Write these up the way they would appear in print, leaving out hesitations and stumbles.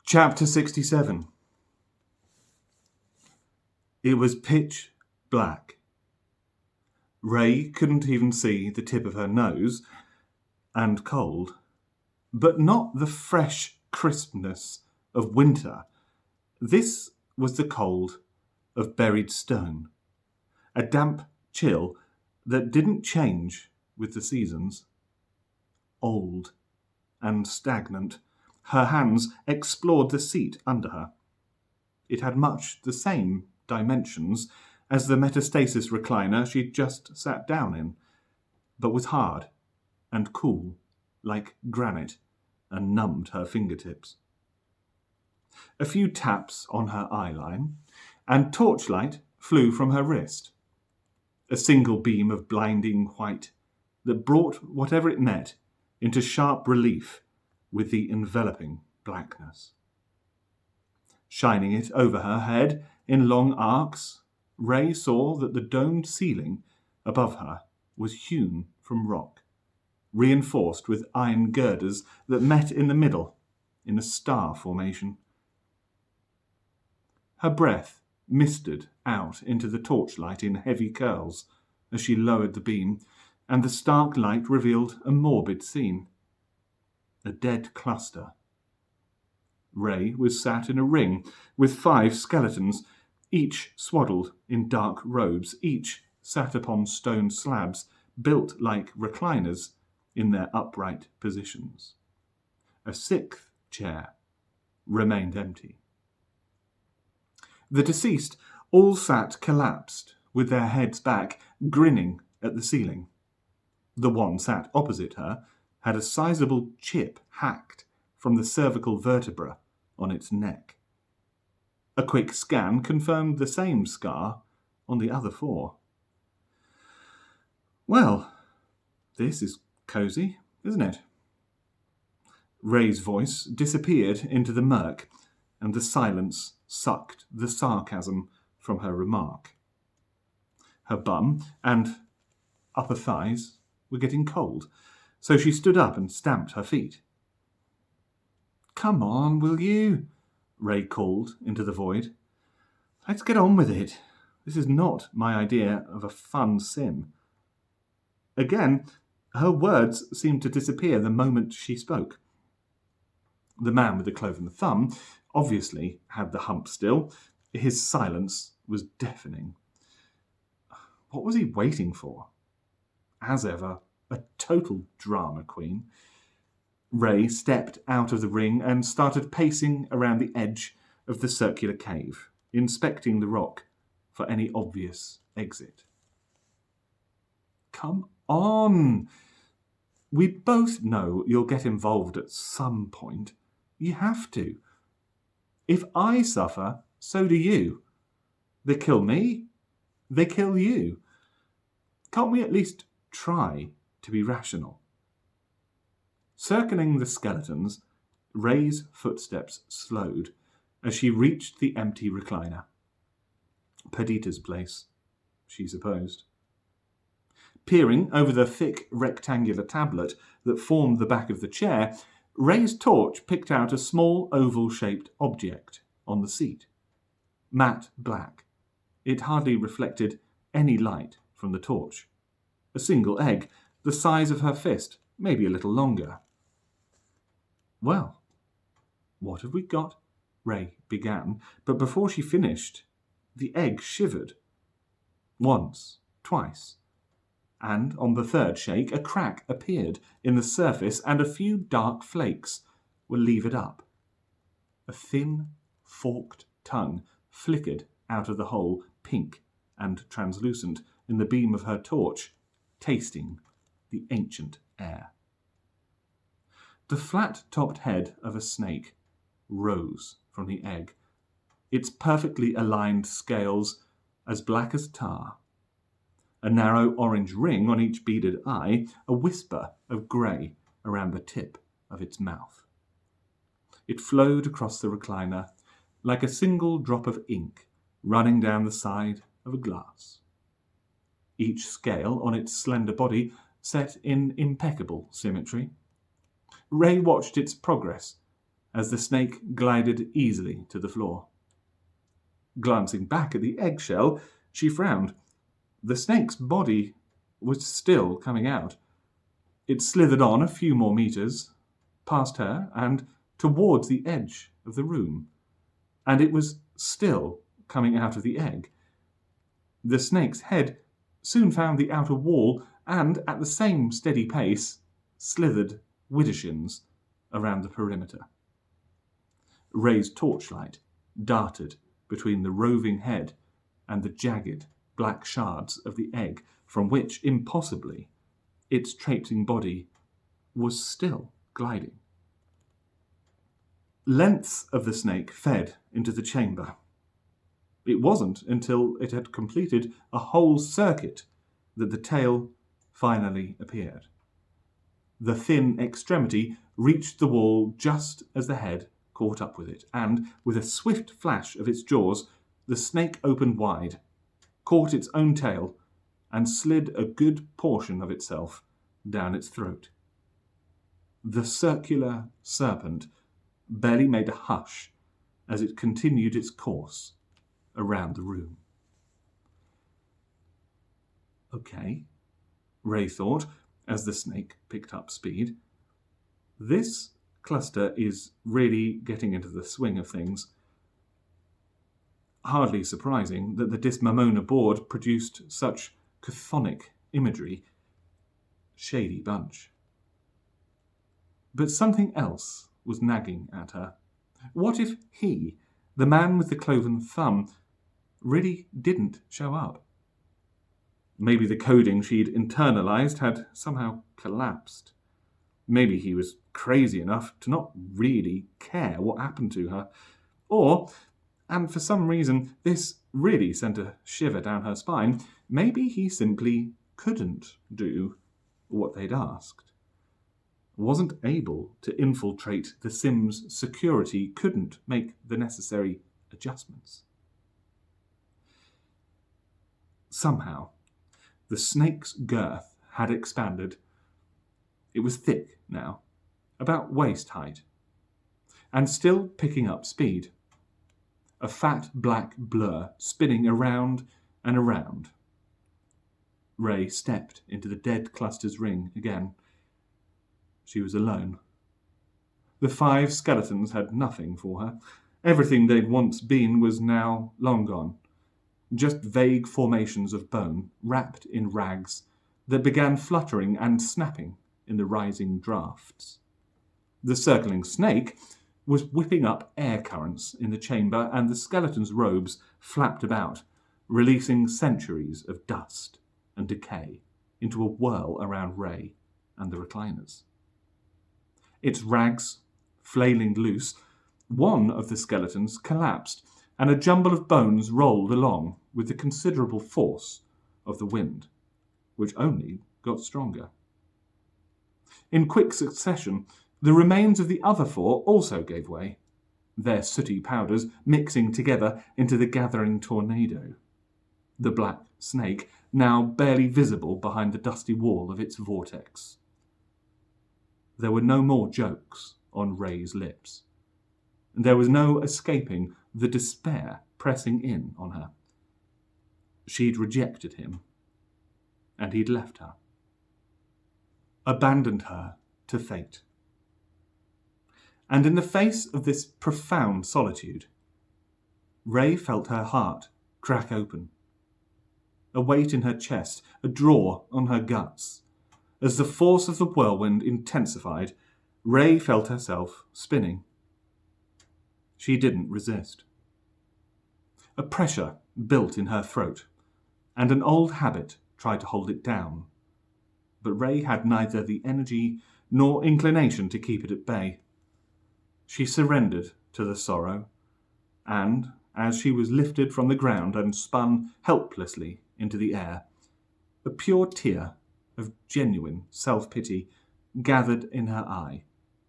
Chapter 67. It was pitch black. Ray couldn't even see the tip of her nose, and cold, but not the fresh crispness of winter. This was the cold of buried stone, a damp chill that didn't change with the seasons. Old and stagnant, her hands explored the seat under her. It had much the same dimensions as the metastasis recliner she'd just sat down in, but was hard and cool like granite and numbed her fingertips. A few taps on her eyeline, and torchlight flew from her wrist. A single beam of blinding white that brought whatever it met into sharp relief with the enveloping blackness. Shining it over her head in long arcs, Ray saw that the domed ceiling above her was hewn from rock, reinforced with iron girders that met in the middle in a star formation. Her breath misted out into the torchlight in heavy curls as she lowered the beam, and the stark light revealed a morbid scene. A dead cluster. Ray was sat in a ring with 5 skeletons, each swaddled in dark robes, each sat upon stone slabs built like recliners in their upright positions. A 6th chair remained empty. The deceased all sat collapsed, with their heads back, grinning at the ceiling. The one sat opposite her had a sizable chip hacked from the cervical vertebra on its neck. A quick scan confirmed the same scar on the other 4. Well, this is cosy, isn't it? Ray's voice disappeared into the murk, and the silence sucked the sarcasm from her remark. Her bum and upper thighs were getting cold, so she stood up and stamped her feet. "Come on, will you?" Ray called into the void. "Let's get on with it. This is not my idea of a fun sim." Again, her words seemed to disappear the moment she spoke. The man with the cloven thumb obviously had the hump still. His silence was deafening. What was he waiting for? As ever, a total drama queen. Ray stepped out of the ring and started pacing around the edge of the circular cave, inspecting the rock for any obvious exit. "Come on! We both know you'll get involved at some point. You have to. If I suffer, so do you. They kill me, they kill you. Can't we at least try to be rational?" Circling the skeletons, Ray's footsteps slowed as she reached the empty recliner. Perdita's place, she supposed. Peering over the thick rectangular tablet that formed the back of the chair, Ray's torch picked out a small oval-shaped object on the seat. Matte black. It hardly reflected any light from the torch. A single egg, the size of her fist, maybe a little longer. "Well, what have we got?" Ray began, but before she finished, the egg shivered. Once, twice, and on the 3rd shake, a crack appeared in the surface and a few dark flakes were levered up. A thin, forked tongue flickered out of the hole, pink and translucent, in the beam of her torch, tasting the ancient air. The flat-topped head of a snake rose from the egg, its perfectly aligned scales as black as tar. A narrow orange ring on each beaded eye, a whisper of grey around the tip of its mouth. It flowed across the recliner like a single drop of ink running down the side of a glass. Each scale on its slender body set in impeccable symmetry. Ray watched its progress as the snake glided easily to the floor. Glancing back at the eggshell, she frowned. The snake's body was still coming out. It slithered on a few more meters, past her, and towards the edge of the room. And it was still coming out of the egg. The snake's head soon found the outer wall and, at the same steady pace, slithered widdershins around the perimeter. Ray's torchlight darted between the roving head and the jagged black shards of the egg, from which, impossibly, its traipsing body was still gliding. Lengths of the snake fed into the chamber. It wasn't until it had completed a whole circuit that the tail finally appeared. The thin extremity reached the wall just as the head caught up with it, and, with a swift flash of its jaws, the snake opened wide, caught its own tail, and slid a good portion of itself down its throat. The circular serpent barely made a hush as it continued its course around the room. Okay, Ray thought, as the snake picked up speed. This cluster is really getting into the swing of things. Hardly surprising that the Dismamona board produced such chthonic imagery. Shady bunch. But something else was nagging at her. What if he, the man with the cloven thumb, really didn't show up? Maybe the coding she'd internalized had somehow collapsed. Maybe he was crazy enough to not really care what happened to her. Or, and for some reason this really sent a shiver down her spine, maybe he simply couldn't do what they'd asked. Wasn't able to infiltrate the Sim's security, couldn't make the necessary adjustments. Somehow, the snake's girth had expanded. It was thick now, about waist height, and still picking up speed. A fat black blur spinning around and around. Ray stepped into the dead cluster's ring again. She was alone. The 5 skeletons had nothing for her. Everything they'd once been was now long gone. Just vague formations of bone, wrapped in rags, that began fluttering and snapping in the rising draughts. The circling snake was whipping up air currents in the chamber, and the skeleton's robes flapped about, releasing centuries of dust and decay into a whirl around Ray and the recliners. Its rags flailing loose, one of the skeletons collapsed, and a jumble of bones rolled along with the considerable force of the wind, which only got stronger. In quick succession, the remains of the other 4 also gave way, their sooty powders mixing together into the gathering tornado. The black snake now barely visible behind the dusty wall of its vortex. There were no more jokes on Ray's lips. There was no escaping the despair pressing in on her. She'd rejected him, and he'd left her. Abandoned her to fate. And in the face of this profound solitude, Ray felt her heart crack open. A weight in her chest, a draw on her guts. As the force of the whirlwind intensified, Ray felt herself spinning. She didn't resist. A pressure built in her throat, and an old habit tried to hold it down. But Ray had neither the energy nor inclination to keep it at bay. She surrendered to the sorrow, and, as she was lifted from the ground and spun helplessly into the air, a pure tear of genuine self-pity gathered in her eye,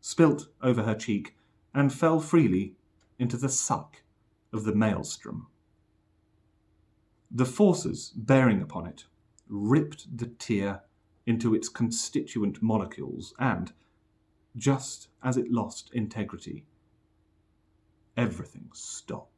spilt over her cheek, and fell freely into the suck of the maelstrom. The forces bearing upon it ripped the tear into its constituent molecules and, just as it lost integrity, Everything stopped.